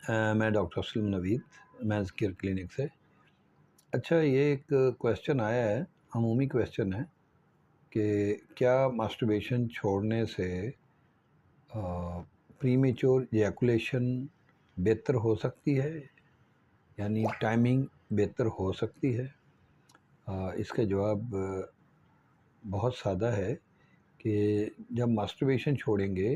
मैं doctor Aslam Naveed men's care clinic से। अच्छा, ये एक क्वेश्चन आया है, अमूमी क्वेश्चन है कि क्या मास्टरबेशन छोड़ने से प्रीमेच्योर एजैकुलेशन बेहतर हो सकती है, यानी टाइमिंग बेहतर हो सकती है? इसका जवाब बहुत सादा है कि जब मास्टरबेशन छोड़ेंगे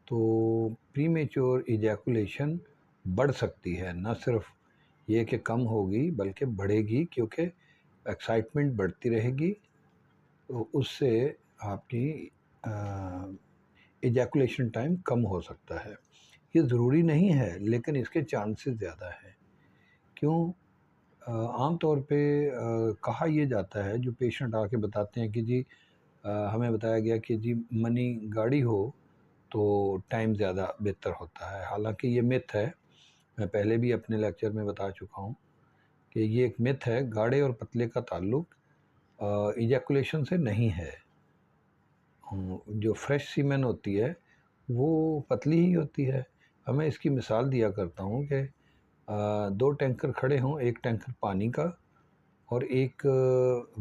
तो प्रीमेच्योर इजैकुलेशन बढ़ सकती है। न सिर्फ ये कि कम होगी बल्कि बढ़ेगी, क्योंकि एक्साइटमेंट बढ़ती रहेगी, तो उससे आपकी इजैकुलेशन टाइम कम हो सकता है। ये ज़रूरी नहीं है, लेकिन इसके चांसेस ज़्यादा हैं। क्यों? आम तौर पे कहा यह जाता है, जो पेशेंट आके बताते हैं कि जी हमें बताया गया कि जी मनी गाढ़ी हो तो टाइम ज़्यादा बेहतर होता है। हालांकि ये मिथ है, मैं पहले भी अपने लेक्चर में बता चुका हूँ कि ये एक मिथ है। गाढ़े और पतले का ताल्लुक इजैकुलेशन से नहीं है। जो फ्रेश सीमेन होती है वो पतली ही होती है। हमें इसकी मिसाल दिया करता हूँ कि दो टैंकर खड़े हों, एक टैंकर पानी का और एक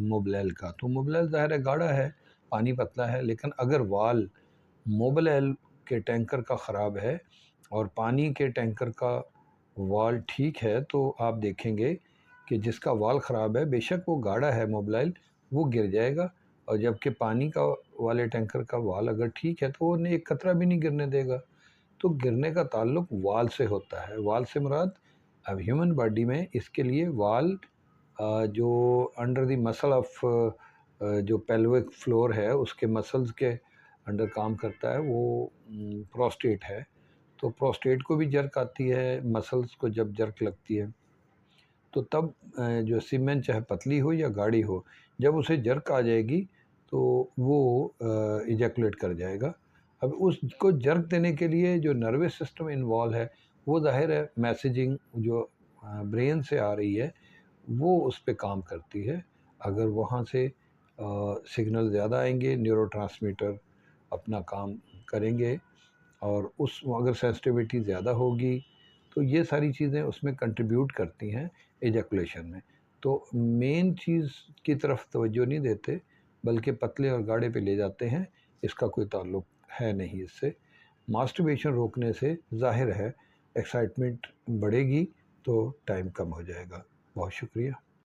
मोबलैल का। तो मोबलैल ज़ाहिर है गाढ़ा है, पानी पतला है, लेकिन अगर वाल मोबलैल के टैंकर का ख़राब है और पानी के टैंकर का वाल ठीक है, तो आप देखेंगे कि जिसका वाल ख़राब है, बेशक वो गाढ़ा है मोबलैल, वो गिर जाएगा, और जबकि पानी का वाले टैंकर का वाल अगर ठीक है तो वो एक कतरा भी नहीं गिरने देगा। तो गिरने का ताल्लुक वाल से होता है। वाल से मुराद, अब ह्यूमन बॉडी में इसके लिए वाल जो अंडर द मसल ऑफ जो पेल्विक फ्लोर है उसके मसल्स के अंडर काम करता है, वो प्रोस्टेट है। तो प्रोस्टेट को भी जर्क आती है, मसल्स को जब जर्क लगती है तो तब जो सीमेन चाहे पतली हो या गाढ़ी हो, जब उसे जर्क आ जाएगी तो वो इजैकुलेट कर जाएगा। अब उसको जर्क देने के लिए जो नर्वस सिस्टम इन्वॉल्व है, वो जाहिर है मैसेजिंग जो ब्रेन से आ रही है वो उस पे काम करती है। अगर वहाँ से सिग्नल ज़्यादा आएंगे, न्यूरोट्रांसमीटर अपना काम करेंगे, और उस अगर सेंसिटिविटी ज़्यादा होगी तो ये सारी चीज़ें उसमें कंट्रीब्यूट करती हैं एजैकुलेशन में। तो मेन चीज़ की तरफ तवज्जो नहीं देते, बल्कि पतले और गाढ़े पे ले जाते हैं। इसका कोई ताल्लुक है नहीं इससे। मास्टरबेशन रोकने से ज़ाहिर है एक्साइटमेंट बढ़ेगी तो टाइम कम हो जाएगा। बहुत शुक्रिया।